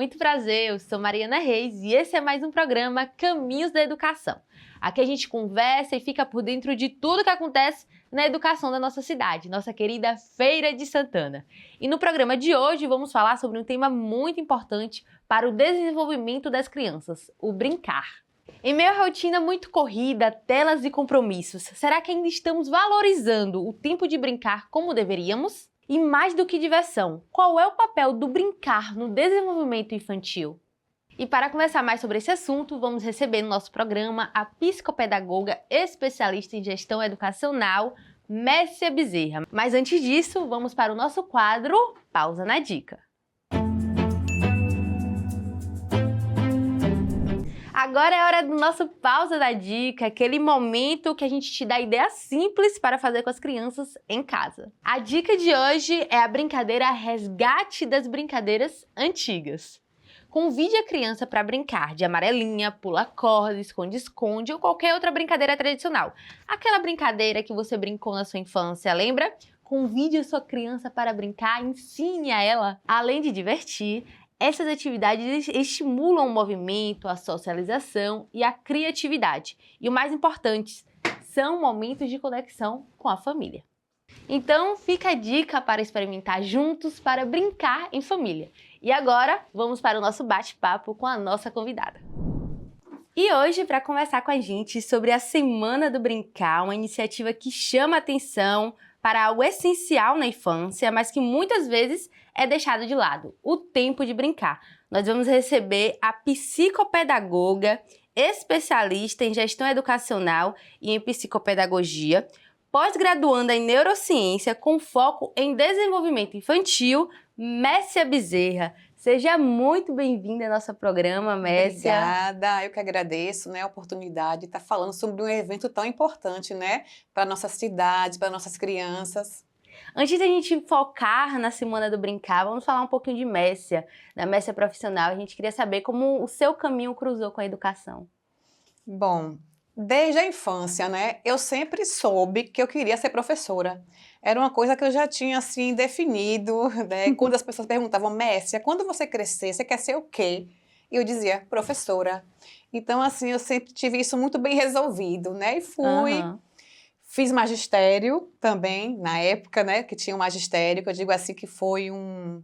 muito prazer, eu sou Mariana Reis e esse é mais um programa Caminhos da Educação. Aqui a gente conversa e fica por dentro de tudo que acontece na educação da nossa cidade, nossa querida Feira de Santana. E no programa de hoje vamos falar sobre um tema muito importante para o desenvolvimento das crianças, o brincar. Em meio à rotina muito corrida, telas e compromissos, será que ainda estamos valorizando o tempo de brincar como deveríamos? E mais do que diversão, qual é o papel do brincar no desenvolvimento infantil? E para conversar mais sobre esse assunto, vamos receber no nosso programa a psicopedagoga especialista em gestão educacional, Messia Bezerra. Mas antes disso, vamos para o nosso quadro Pausa na Dica. Agora é hora do nosso Pausa da Dica, aquele momento que a gente te dá ideias simples para fazer com as crianças em casa. A dica de hoje é a brincadeira Resgate das Brincadeiras Antigas. Convide a criança para brincar de amarelinha, pula-corda, esconde-esconde ou qualquer outra brincadeira tradicional. Aquela brincadeira que você brincou na sua infância, lembra? Convide a sua criança para brincar, ensine a ela. Além de divertir, essas atividades estimulam o movimento, a socialização e a criatividade. E o mais importante, são momentos de conexão com a família. Então, fica a dica para experimentar juntos, para brincar em família. E agora, vamos para o nosso bate-papo com a nossa convidada. E hoje, para conversar com a gente sobre a Semana do Brincar, uma iniciativa que chama atenção para algo essencial na infância, mas que muitas vezes é deixado de lado, o tempo de brincar. Nós vamos receber a psicopedagoga, especialista em gestão educacional e em psicopedagogia, pós-graduanda em neurociência com foco em desenvolvimento infantil, Messia Bezerra. Seja muito bem-vinda ao nosso programa, Messia. Obrigada, eu que agradeço, a oportunidade de estar falando sobre um evento tão importante, para a nossa cidade, para nossas crianças. Antes da gente focar na Semana do Brincar, vamos falar um pouquinho de Messia, da Messia profissional. A gente queria saber como o seu caminho cruzou com a educação. Bom, desde a infância, eu sempre soube que eu queria ser professora. Era uma coisa que eu já tinha, assim, definido, Quando as pessoas perguntavam, Messia, quando você crescer, você quer ser o quê? E eu dizia, professora. Então, assim, eu sempre tive isso muito bem resolvido, E fui... Fiz magistério também, na época, que tinha um magistério, que eu digo assim que foi um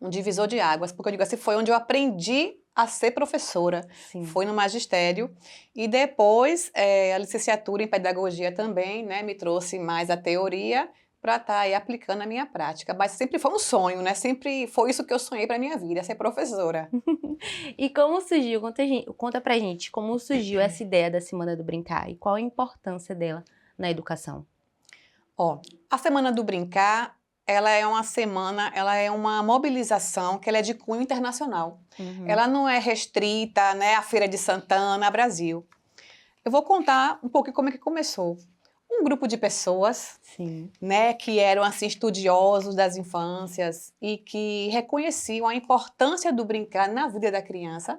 divisor de águas, porque eu digo assim, foi onde eu aprendi a ser professora. Sim. Foi no magistério. E depois, a licenciatura em pedagogia também, me trouxe mais a teoria para estar aí aplicando a minha prática. Mas sempre foi um sonho, Sempre foi isso que eu sonhei para a minha vida, ser professora. E como surgiu, conta pra gente, como surgiu essa ideia da Semana do Brincar e qual a importância dela na educação? A Semana do Brincar, ela é uma semana, ela é uma mobilização que ela é de cunho internacional. Ela não é restrita, à Feira de Santana, Brasil. Eu vou contar um pouco como é que começou. Um grupo de pessoas, Sim. Que eram assim estudiosos das infâncias e que reconheciam a importância do brincar na vida da criança,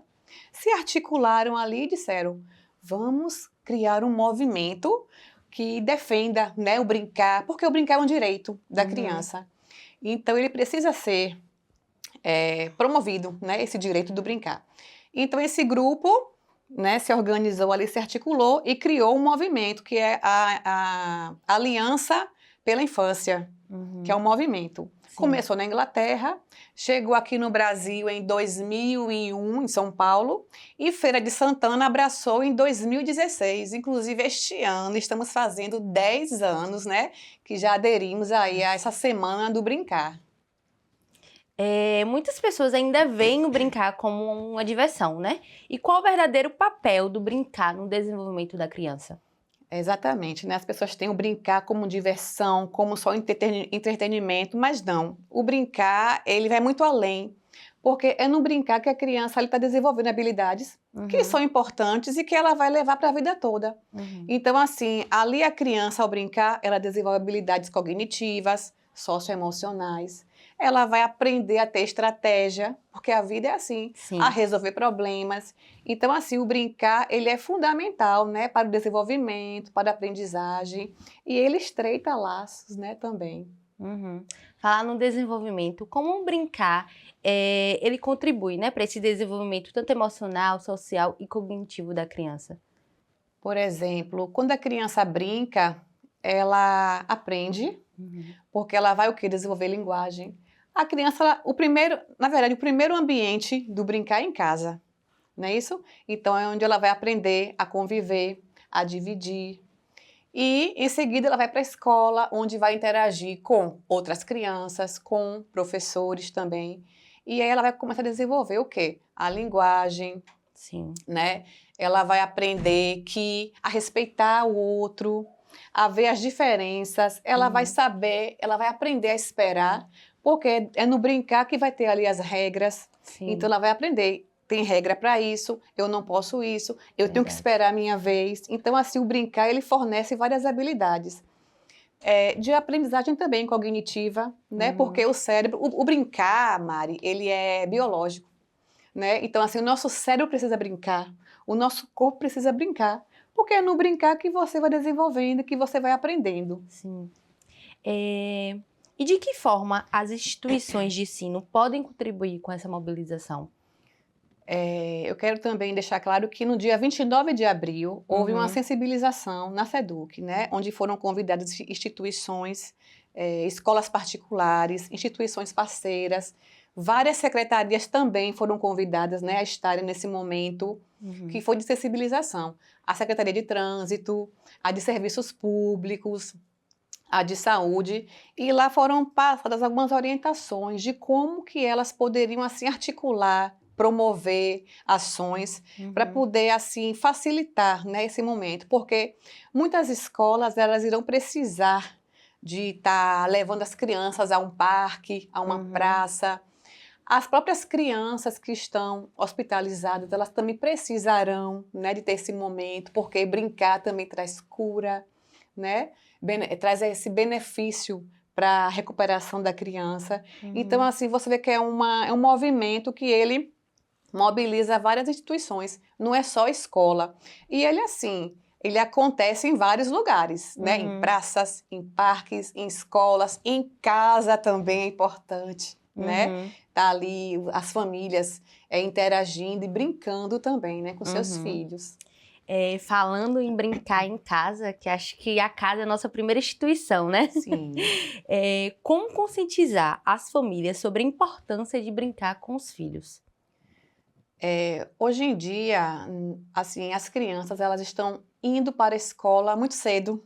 se articularam ali e disseram, vamos criar um movimento que defenda, o brincar, porque o brincar é um direito da criança. Então, ele precisa ser promovido, esse direito do brincar. Então, esse grupo, se organizou ali, se articulou e criou um movimento, que é a Aliança pela Infância, que é um movimento. Sim. Começou na Inglaterra, chegou aqui no Brasil em 2001, em São Paulo, e Feira de Santana abraçou em 2016. Inclusive, este ano estamos fazendo 10 anos, que já aderimos aí a essa Semana do Brincar. Muitas pessoas ainda veem o brincar como uma diversão, E qual o verdadeiro papel do brincar no desenvolvimento da criança? Exatamente, As pessoas têm o brincar como diversão, como só entretenimento, mas não. O brincar, ele vai muito além, porque é no brincar que a criança está desenvolvendo habilidades que são importantes e que ela vai levar para a vida toda. Então, assim, ali a criança, ao brincar, ela desenvolve habilidades cognitivas, socioemocionais, ela vai aprender a ter estratégia, porque a vida é assim, Sim. A resolver problemas. Então, assim, o brincar, ele é fundamental, para o desenvolvimento, para a aprendizagem, e ele estreita laços, também. Uhum. Falar no desenvolvimento, como brincar, ele contribui, né, para esse desenvolvimento tanto emocional, social e cognitivo da criança? Por exemplo, quando a criança brinca, ela aprende, Uhum. porque ela vai o quê? Desenvolver linguagem. A criança, na verdade, o primeiro ambiente do brincar é em casa, não é isso? Então é onde ela vai aprender a conviver, a dividir. E em seguida ela vai para a escola, onde vai interagir com outras crianças, com professores também. E aí ela vai começar a desenvolver o quê? A linguagem, Sim. né? Ela vai aprender a respeitar o outro, a ver as diferenças, ela vai saber, ela vai aprender a esperar, porque é no brincar que vai ter ali as regras. Sim. Então ela vai aprender, tem regra para isso, eu não posso isso, eu tenho que Verdade. esperar a minha vez. Então assim, o brincar ele fornece várias habilidades. De aprendizagem também cognitiva, né? Porque o cérebro, o brincar, Mari, ele é biológico. Né? Então, assim, o nosso cérebro precisa brincar, o nosso corpo precisa brincar, porque é no brincar que você vai desenvolvendo, que você vai aprendendo. Sim. E de que forma as instituições de ensino podem contribuir com essa mobilização? Eu quero também deixar claro que no dia 29 de abril houve uma sensibilização na SEDUC, né? Onde foram convidadas instituições, escolas particulares, instituições parceiras, várias secretarias também foram convidadas, né, a estarem nesse momento que foi de sensibilização. A Secretaria de Trânsito, a de Serviços Públicos, a de Saúde, e lá foram passadas algumas orientações de como que elas poderiam assim articular, promover ações para poder assim facilitar, né, esse momento, porque muitas escolas elas irão precisar de estar levando as crianças a um parque, a uma praça. As próprias crianças que estão hospitalizadas, elas também precisarão, né, de ter esse momento, porque brincar também traz cura, né? Traz esse benefício para a recuperação da criança. Então, assim, você vê que é um movimento que ele mobiliza várias instituições, não é só escola. E ele, assim, ele acontece em vários lugares, né? Em praças, em parques, em escolas, em casa também é importante, né? Tá ali as famílias interagindo e brincando também, né? Com seus filhos. Falando em brincar em casa, que acho que a casa é a nossa primeira instituição, né? Sim. Como conscientizar as famílias sobre a importância de brincar com os filhos? Hoje em dia, assim, as crianças elas estão indo para a escola muito cedo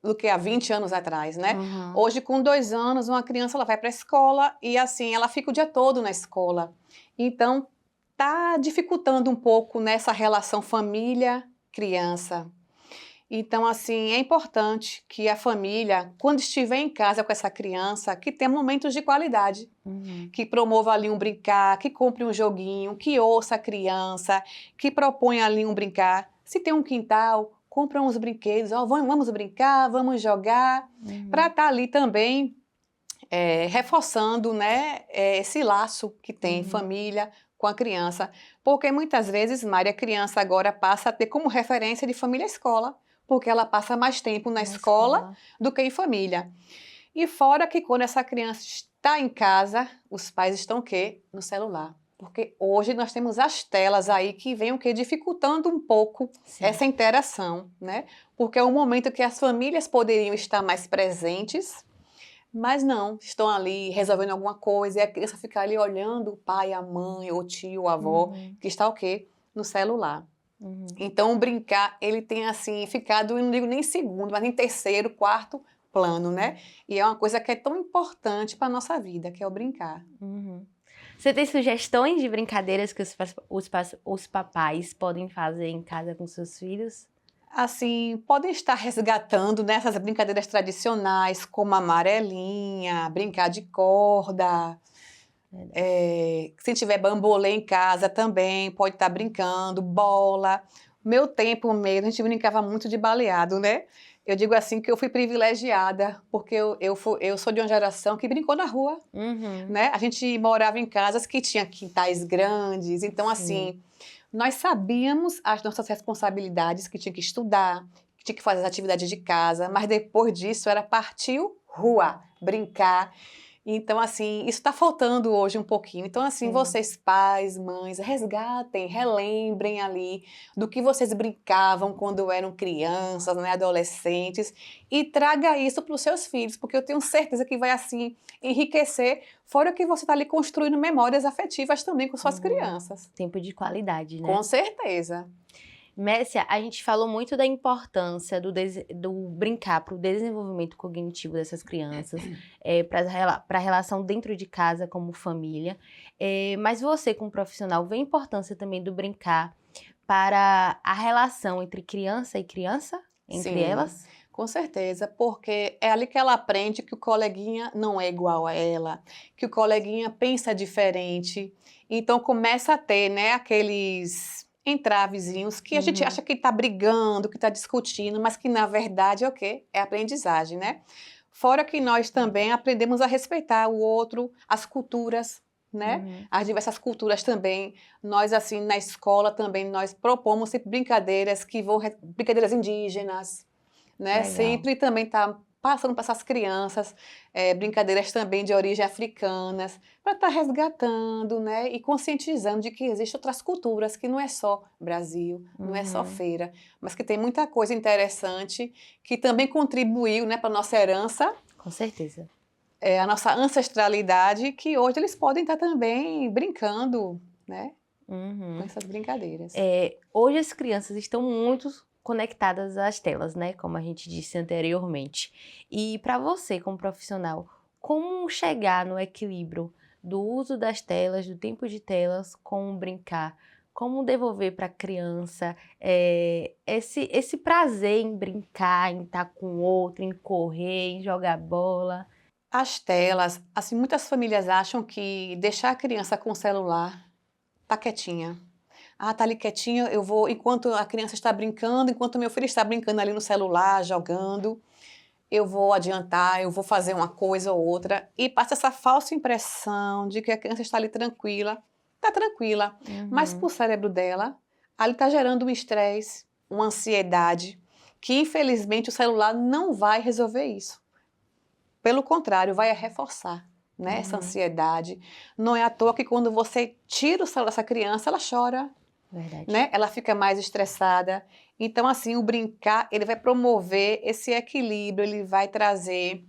do que há 20 anos atrás, né? Hoje, com 2 anos, uma criança ela vai para a escola e assim ela fica o dia todo na escola. Então, está dificultando um pouco nessa relação família-criança. Então, assim, é importante que a família, quando estiver em casa com essa criança, que tenha momentos de qualidade. Que promova ali um brincar, que compre um joguinho, que ouça a criança, que proponha ali um brincar. Se tem um quintal, compra uns brinquedos, vamos brincar, vamos jogar, para estar ali também reforçando, né, esse laço que tem família com a criança. Porque muitas vezes, Mari, a criança agora passa a ter como referência de família escola, porque ela passa mais tempo na escola do que em família. E fora que quando essa criança está em casa, os pais estão o quê? No celular. Porque hoje nós temos as telas aí que vêm o quê? Dificultando um pouco essa interação, né? Porque é um momento que as famílias poderiam estar mais presentes, mas não, estão ali resolvendo alguma coisa e a criança fica ali olhando o pai, a mãe, o tio, a avó, que está o quê? No celular. Então, o brincar, ele tem assim, ficado, eu não digo nem em segundo, mas em terceiro, quarto plano, né? E é uma coisa que é tão importante para a nossa vida, que é o brincar. Você tem sugestões de brincadeiras que os papais podem fazer em casa com seus filhos? Assim, podem estar resgatando nessas brincadeiras tradicionais, como a amarelinha, brincar de corda. Se tiver bambolê em casa também, pode estar brincando, bola. Meu tempo mesmo, a gente brincava muito de baleado, né? Eu digo assim que eu fui privilegiada, porque eu sou de uma geração que brincou na rua, né? A gente morava em casas que tinha quintais grandes, então assim, nós sabíamos as nossas responsabilidades, que tinha que estudar, que tinha que fazer as atividades de casa, mas depois disso era partiu rua, brincar. Então, assim, isso está faltando hoje um pouquinho. Então, assim, Sim. vocês pais, mães, resgatem, relembrem ali do que vocês brincavam quando eram crianças, né, adolescentes, e traga isso para os seus filhos, porque eu tenho certeza que vai, assim, enriquecer, fora que você está ali construindo memórias afetivas também com suas crianças. Tempo de qualidade, né? Com certeza. Messia, a gente falou muito da importância do brincar para o desenvolvimento cognitivo dessas crianças, para a relação dentro de casa como família. Mas você, como profissional, vê a importância também do brincar para a relação entre criança e criança? Entre Sim, elas? com certeza, porque é ali que ela aprende que o coleguinha não é igual a ela, que o coleguinha pensa diferente. Então começa a ter, né, aqueles entravezinhos que a gente acha que está brigando, que está discutindo, mas que na verdade é o quê? É aprendizagem, né? Fora que nós também aprendemos a respeitar o outro, as culturas, né? As diversas culturas também. Nós, assim, na escola também, nós propomos sempre brincadeiras brincadeiras indígenas, né? Legal. Sempre também tá passando para essas crianças brincadeiras também de origem africanas, para estar resgatando, né? E conscientizando de que existem outras culturas, que não é só Brasil, não é só feira, mas que tem muita coisa interessante que também contribuiu, né, para a nossa herança, Com certeza. a nossa ancestralidade, que hoje eles podem estar também brincando, né, com essas brincadeiras. Hoje as crianças estão muito conectadas às telas, né? Como a gente disse anteriormente. E para você, como profissional, como chegar no equilíbrio do uso das telas, do tempo de telas, com o brincar? Como devolver para a criança esse prazer em brincar, em estar com o outro, em correr, em jogar bola? As telas, assim, muitas famílias acham que deixar a criança com o celular tá quietinha. Ah, tá ali quietinha, eu vou, enquanto a criança está brincando, enquanto meu filho está brincando ali no celular, jogando, eu vou adiantar, eu vou fazer uma coisa ou outra, e passa essa falsa impressão de que a criança está ali tranquila. Tá tranquila, mas para o cérebro dela, ali está gerando um estresse, uma ansiedade, que infelizmente o celular não vai resolver isso. Pelo contrário, vai reforçar, né, essa ansiedade. Não é à toa que quando você tira o celular dessa criança, ela chora, Verdade. né? Ela fica mais estressada. Então, assim, o brincar, ele vai promover esse equilíbrio, ele vai trazer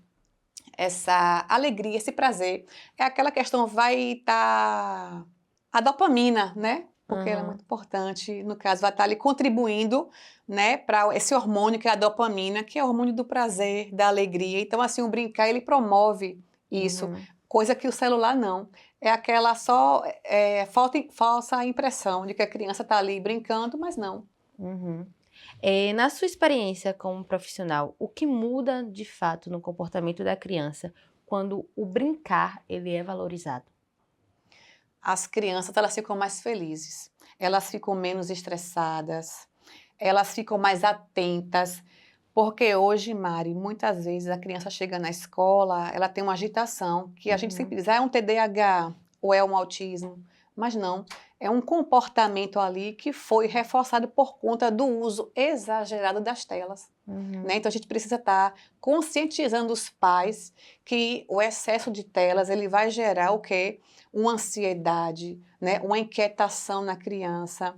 essa alegria, esse prazer. É aquela questão, vai estar a dopamina, né? Porque ela é muito importante, no caso, vai estar ali contribuindo, né, para esse hormônio que é a dopamina, que é o hormônio do prazer, da alegria. Então, assim, o brincar, ele promove isso, coisa que o celular não. É aquela só falsa impressão de que a criança está ali brincando, mas não. Na sua experiência como profissional, o que muda de fato no comportamento da criança quando o brincar ele é valorizado? As crianças, elas ficam mais felizes, elas ficam menos estressadas, elas ficam mais atentas, porque hoje, Mari, muitas vezes a criança chega na escola, ela tem uma agitação, que a gente sempre diz, é um TDAH ou é um autismo, mas não, é um comportamento ali que foi reforçado por conta do uso exagerado das telas. Né? Então a gente precisa estar conscientizando os pais que o excesso de telas ele vai gerar o quê? Uma ansiedade, né? Uma inquietação na criança,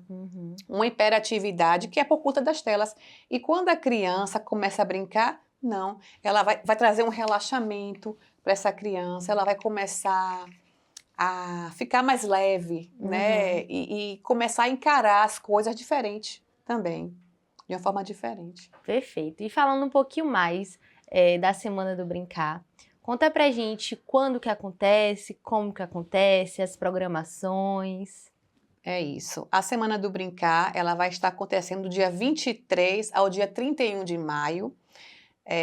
uma hiperatividade que é por conta das telas. E quando a criança começa a brincar, não, ela vai trazer um relaxamento para essa criança, ela vai começar a ficar mais leve, né? E começar a encarar as coisas diferente também. De uma forma diferente. Perfeito. E falando um pouquinho mais da Semana do Brincar, conta pra gente quando que acontece, como que acontece, as programações. É isso. A Semana do Brincar, ela vai estar acontecendo do dia 23 ao dia 31 de maio.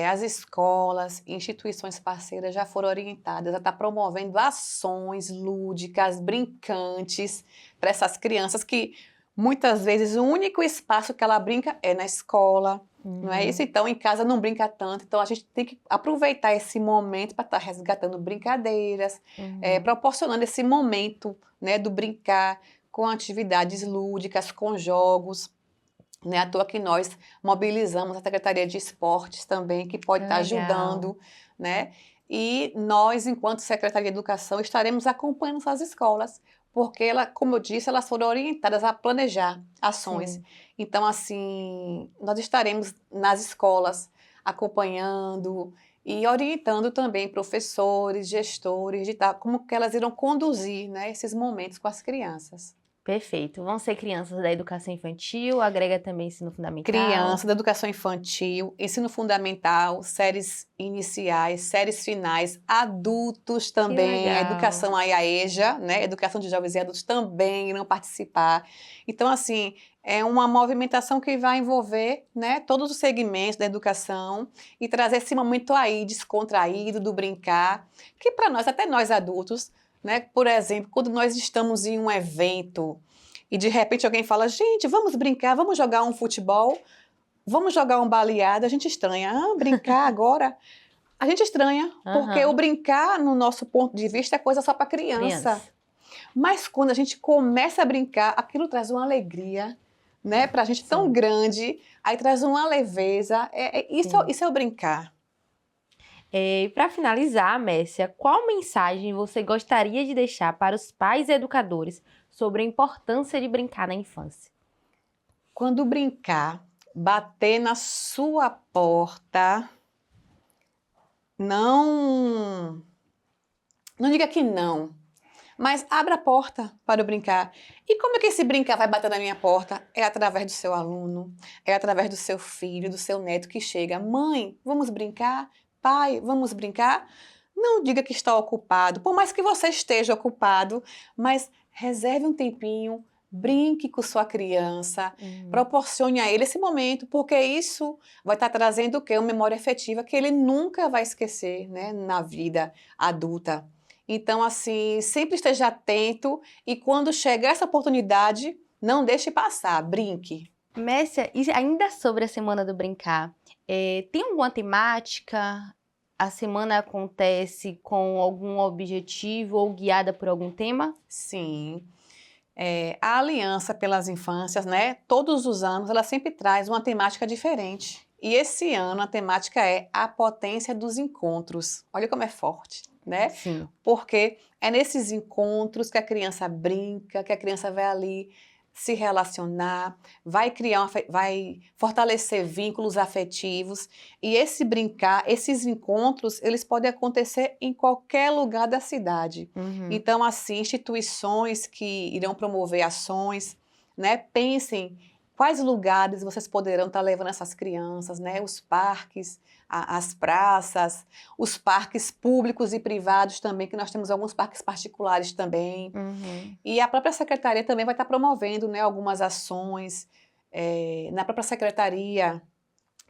As escolas e instituições parceiras já foram orientadas a estar promovendo ações lúdicas, brincantes, para essas crianças que muitas vezes o único espaço que ela brinca é na escola, não é isso? Então, em casa não brinca tanto. Então, a gente tem que aproveitar esse momento para estar resgatando brincadeiras, proporcionando esse momento, né, do brincar com atividades lúdicas, com jogos. Não é à toa que nós mobilizamos a Secretaria de Esportes também, que pode estar Legal. ajudando, né? E nós, enquanto Secretaria de Educação, estaremos acompanhando essas escolas, porque, como eu disse, elas foram orientadas a planejar ações. Sim. Então, assim, nós estaremos nas escolas acompanhando e orientando também professores, gestores, como que elas irão conduzir, né, esses momentos com as crianças. Perfeito. Vão ser crianças da educação infantil, agrega também ensino fundamental. Criança, da educação infantil, ensino fundamental, séries iniciais, séries finais, adultos Que também, a legal. educação aí, a EJA, né, educação de jovens e adultos também irão participar. Então, assim, é uma movimentação que vai envolver, né, todos os segmentos da educação e trazer esse momento aí descontraído, do brincar, que para nós, até nós adultos, né, por exemplo, quando nós estamos em um evento, e de repente alguém fala, gente, vamos brincar, vamos jogar um futebol, vamos jogar um baleado, a gente estranha. Ah, brincar agora? A gente estranha, porque Aham. o brincar, no nosso ponto de vista, é coisa só para criança. Criança. Mas quando a gente começa a brincar, aquilo traz uma alegria, né, para a gente tão Sim. grande, aí traz uma leveza, isso, Sim. isso é o brincar. E para finalizar, Messia, qual mensagem você gostaria de deixar para os pais e educadores sobre a importância de brincar na infância? Quando brincar, bater na sua porta, não diga que não, mas abra a porta para o brincar. E como é que esse brincar vai bater na minha porta? É através do seu aluno, é através do seu filho, do seu neto que chega. Mãe, vamos brincar? Pai, vamos brincar? Não diga que está ocupado, por mais que você esteja ocupado, mas reserve um tempinho, brinque com sua criança, proporcione a ele esse momento, porque isso vai estar trazendo o quê? Uma memória afetiva que ele nunca vai esquecer, né, na vida adulta. Então, assim, sempre esteja atento e quando chegar essa oportunidade, não deixe passar, brinque. Messia, e ainda sobre a Semana do Brincar, tem alguma temática? A semana acontece com algum objetivo ou guiada por algum tema? Sim. A Aliança pelas Infâncias, né? Todos os anos, ela sempre traz uma temática diferente. E esse ano a temática é a potência dos encontros. Olha como é forte, né? Sim. Porque é nesses encontros que a criança brinca, que a criança vai ali se relacionar, vai criar, vai fortalecer vínculos afetivos. E esse brincar, esses encontros, eles podem acontecer em qualquer lugar da cidade. Então, assim, instituições que irão promover ações, né? Pensem quais lugares vocês poderão estar levando essas crianças, né? Os parques, as praças, os parques públicos e privados também, que nós temos alguns parques particulares também. E a própria secretaria também vai estar promovendo, né, algumas ações. Na própria secretaria,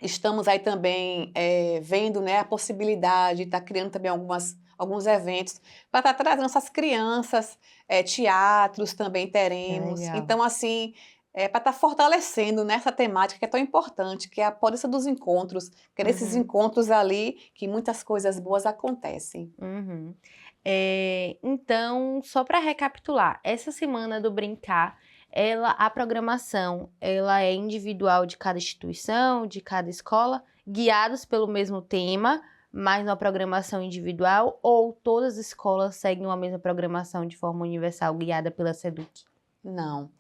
estamos aí também vendo, né, a possibilidade de estar criando também alguns eventos para estar trazendo essas crianças, teatros também teremos. Legal. Então, assim, para estar fortalecendo nessa temática que é tão importante, que é a potência dos encontros, que é nesses encontros ali que muitas coisas boas acontecem. Então, só para recapitular, essa Semana do Brincar, a programação, ela é individual de cada instituição, de cada escola, guiados pelo mesmo tema, mas uma programação individual, ou todas as escolas seguem uma mesma programação de forma universal, guiada pela SEDUC? Não.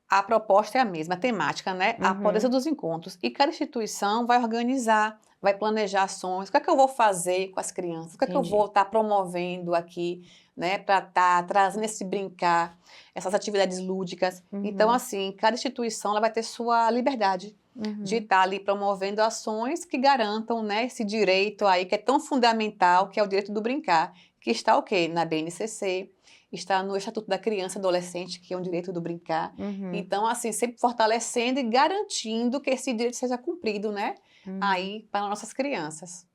A proposta é a mesma, a temática, né? A potência dos encontros. E cada instituição vai organizar, vai planejar ações. O que é que eu vou fazer com as crianças? O que é que eu Entendi. vou estar promovendo aqui, né? Para estar trazendo esse brincar, essas atividades lúdicas. Então, assim, cada instituição ela vai ter sua liberdade de estar ali promovendo ações que garantam, né, esse direito aí que é tão fundamental, que é o direito do brincar, que está o quê? Na BNCC, está no Estatuto da Criança e Adolescente, que é um direito do brincar. Então, assim, sempre fortalecendo e garantindo que esse direito seja cumprido, né? Aí, para nossas crianças.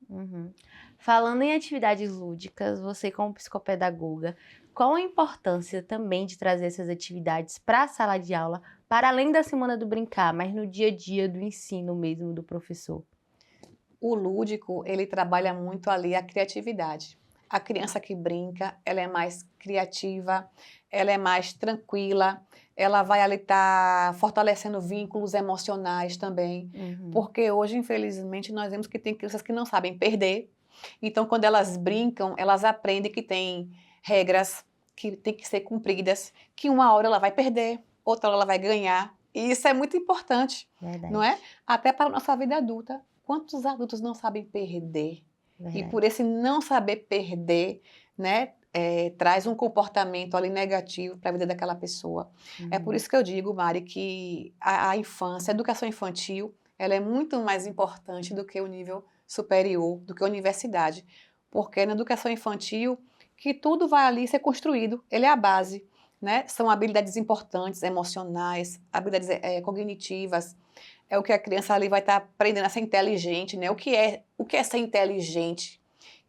Falando em atividades lúdicas, você como psicopedagoga, qual a importância também de trazer essas atividades para a sala de aula, para além da Semana do Brincar, mas no dia a dia do ensino mesmo do professor? O lúdico, ele trabalha muito ali a criatividade. a criança que brinca, ela é mais criativa, ela é mais tranquila, ela vai ali estar fortalecendo vínculos emocionais também, porque hoje, infelizmente, nós vemos que tem crianças que não sabem perder, então quando elas brincam, elas aprendem que tem regras que têm que ser cumpridas, que uma hora ela vai perder, outra hora ela vai ganhar, e isso é muito importante, Verdade. não é? Até para a nossa vida adulta. Quantos adultos não sabem perder? E por esse não saber perder, né, traz um comportamento ali negativo para a vida daquela pessoa. É por isso que eu digo, Mari, que a infância, a educação infantil, ela é muito mais importante do que o nível superior, do que a universidade. Porque é na educação infantil que tudo vai ali ser construído, ele é a base, né? São habilidades importantes, emocionais, habilidades cognitivas, é o que a criança ali vai estar aprendendo a ser inteligente, né? O que é ser inteligente?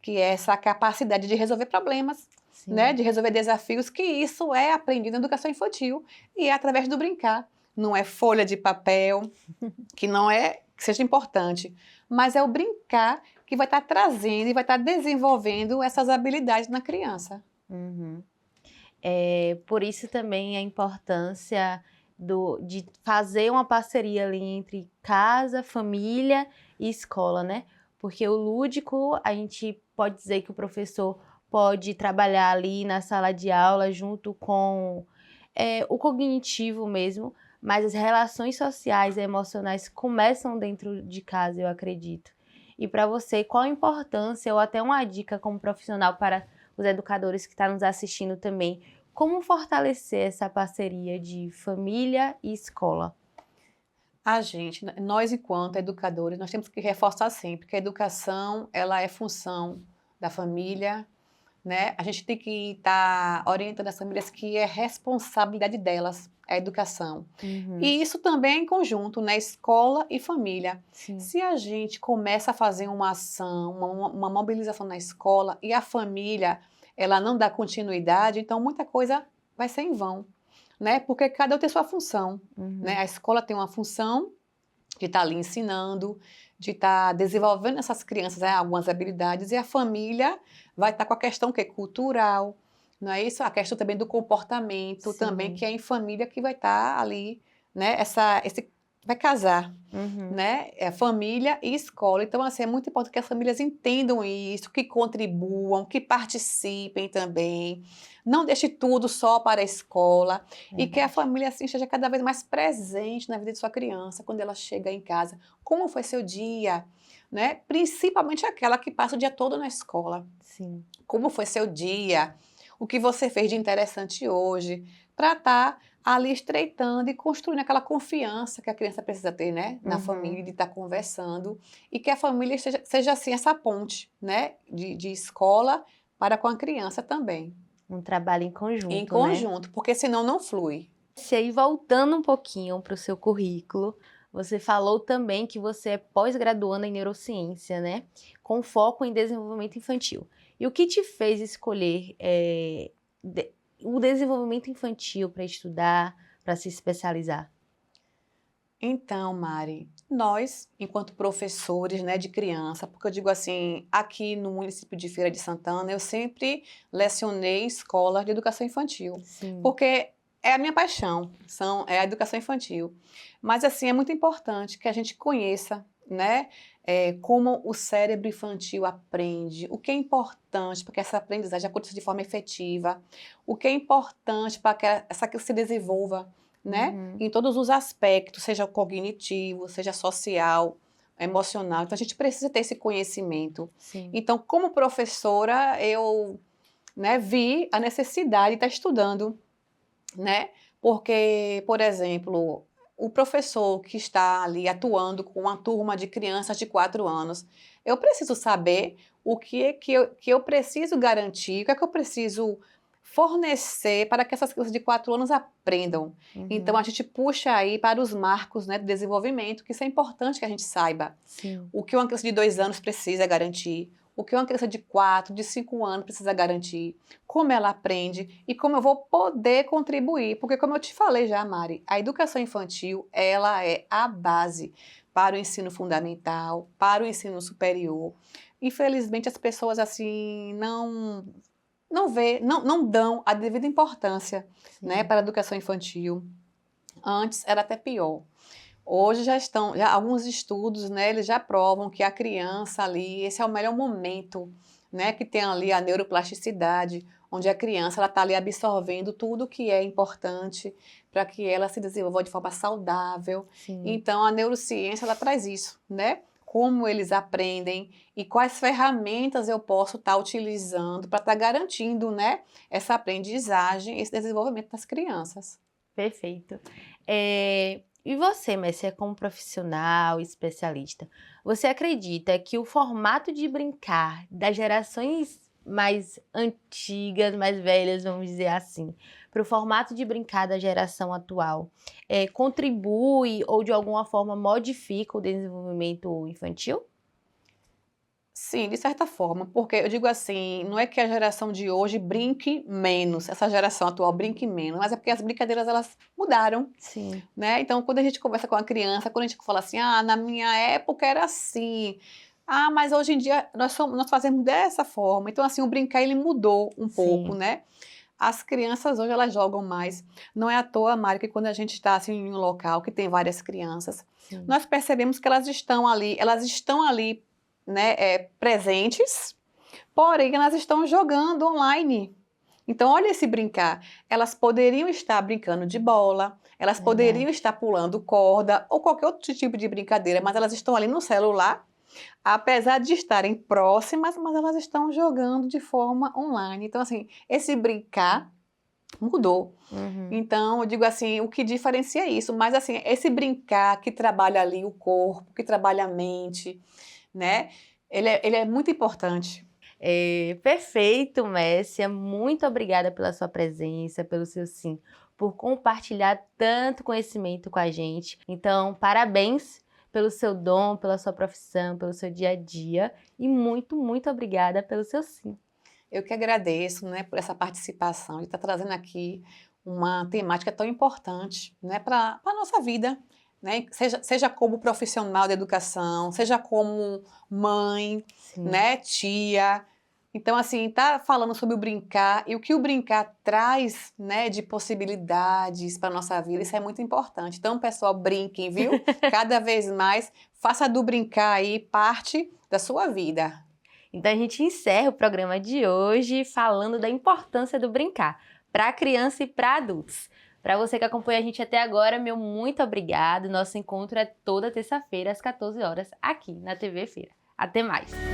Que é essa capacidade de resolver problemas, né? De resolver desafios, que isso é aprendido na educação infantil e é através do brincar. Não é folha de papel, que não é que seja importante, mas é o brincar que vai estar trazendo e vai estar desenvolvendo essas habilidades na criança. Por isso também a importância de fazer uma parceria ali entre casa, família e escola, né? Porque o lúdico, a gente pode dizer que o professor pode trabalhar ali na sala de aula junto com o cognitivo mesmo, mas as relações sociais e emocionais começam dentro de casa, eu acredito. E para você, qual a importância ou até uma dica como profissional para os educadores que estão nos assistindo também, como fortalecer essa parceria de família e escola? Nós enquanto educadores, nós temos que reforçar sempre que a educação, ela é função da família, né? A gente tem que estar orientando as famílias que é responsabilidade delas a educação. E isso também é em conjunto, né? Escola e família. Sim. Se a gente começa a fazer uma ação, uma mobilização na escola e a família, ela não dá continuidade, então muita coisa vai ser em vão, né? Porque cada um tem sua função, né? A escola tem uma função de estar ali ensinando, de estar desenvolvendo essas crianças algumas habilidades, e a família vai estar com a questão que é cultural, não é isso? A questão também do comportamento, Sim. também, que é em família que vai estar ali, né? Vai casar, né? É família e escola. Então, assim, é muito importante que as famílias entendam isso, que contribuam, que participem também. Não deixe tudo só para a escola. E que a família, assim, esteja cada vez mais presente na vida de sua criança, quando ela chega em casa. Como foi seu dia? Né? Principalmente aquela que passa o dia todo na escola. Sim. Como foi seu dia? O que você fez de interessante hoje? Para estar ali estreitando e construindo aquela confiança que a criança precisa ter, né? Na família, de estar conversando. E que a família seja assim, essa ponte, né? De escola para com a criança também. Um trabalho em conjunto, Em conjunto, porque senão não flui. E aí, voltando um pouquinho para o seu currículo, você falou também que você é pós-graduanda em neurociência, né? Com foco em desenvolvimento infantil. E o que te fez escolher o desenvolvimento infantil para estudar, para se especializar? Então, Mari, nós, enquanto professores, né, de criança, porque eu digo assim, aqui no município de Feira de Santana, eu sempre lecionei em escolas de educação infantil, Sim. porque é a minha paixão, é a educação infantil. Mas, assim, é muito importante que a gente conheça, né, como o cérebro infantil aprende, o que é importante para que essa aprendizagem aconteça de forma efetiva, o que é importante para que essa criança se desenvolva, né? Em todos os aspectos, seja cognitivo, seja social, emocional. Então, a gente precisa ter esse conhecimento. Sim. Então, como professora, eu, né, vi a necessidade de estar estudando, né? Porque, por exemplo, o professor que está ali atuando com uma turma de crianças de 4 anos, eu preciso saber o que eu preciso garantir, o que é que eu preciso fornecer para que essas crianças de 4 anos aprendam. Então, a gente puxa aí para os marcos, né, do desenvolvimento, que isso é importante que a gente saiba. Sim. O que uma criança de 2 anos precisa garantir, o que uma criança de 4, de 5 anos precisa garantir, como ela aprende e como eu vou poder contribuir. Porque, como eu te falei já, Mari, a educação infantil, ela é a base para o ensino fundamental, para o ensino superior. Infelizmente, as pessoas assim não dão a devida importância, né, para a educação infantil. Antes era até pior. Hoje já alguns estudos, né, eles já provam que a criança ali, esse é o melhor momento, né, que tem ali a neuroplasticidade, onde a criança ela está ali absorvendo tudo que é importante para que ela se desenvolva de forma saudável. Sim. Então, a neurociência ela traz isso, né? Como eles aprendem e quais ferramentas eu posso estar utilizando para estar garantindo, né, essa aprendizagem, esse desenvolvimento das crianças. Perfeito. E você, Messia, como profissional, especialista, você acredita que o formato de brincar das gerações mais antigas, mais velhas, vamos dizer assim, para o formato de brincar da geração atual, contribui ou de alguma forma modifica o desenvolvimento infantil? Sim, de certa forma, porque eu digo assim, não é que a geração de hoje brinque menos, essa geração atual brinque menos, mas é porque as brincadeiras elas mudaram, Sim. né? Então, quando a gente conversa com a criança, quando a gente fala assim, ah, na minha época era assim, ah, mas hoje em dia nós fazemos dessa forma. Então, assim, o brincar ele mudou um pouco, Sim. né? As crianças hoje elas jogam mais. Não é à toa, Mari, que quando a gente está assim, em um local que tem várias crianças, Sim. nós percebemos que elas estão ali, né, presentes, porém elas estão jogando online. Então, olha esse brincar. Elas poderiam estar brincando de bola, elas poderiam Verdade. estar pulando corda ou qualquer outro tipo de brincadeira, mas elas estão ali no celular, apesar de estarem próximas, mas elas estão jogando de forma online. Então, assim, esse brincar mudou. Uhum. Então, eu digo assim, o que diferencia é isso, mas assim, esse brincar que trabalha ali o corpo, que trabalha a mente, né? Ele é muito importante. Perfeito, Messia. Muito obrigada pela sua presença, pelo seu sim, por compartilhar tanto conhecimento com a gente. Então, parabéns pelo seu dom, pela sua profissão, pelo seu dia a dia e muito, muito obrigada pelo seu sim. Eu que agradeço, né, por essa participação, de estar trazendo aqui uma temática tão importante, né, para a nossa vida, né, seja como profissional da educação, seja como mãe, Sim. né, tia. Então, assim, tá falando sobre o brincar e o que o brincar traz, né, de possibilidades para a nossa vida, isso é muito importante. Então, pessoal, brinquem, viu? Cada vez mais, faça do brincar aí parte da sua vida. Então a gente encerra o programa de hoje falando da importância do brincar para criança e para adultos. Para você que acompanha a gente até agora, meu muito obrigado. Nosso encontro é toda terça-feira às 14 horas aqui na TV Feira. Até mais!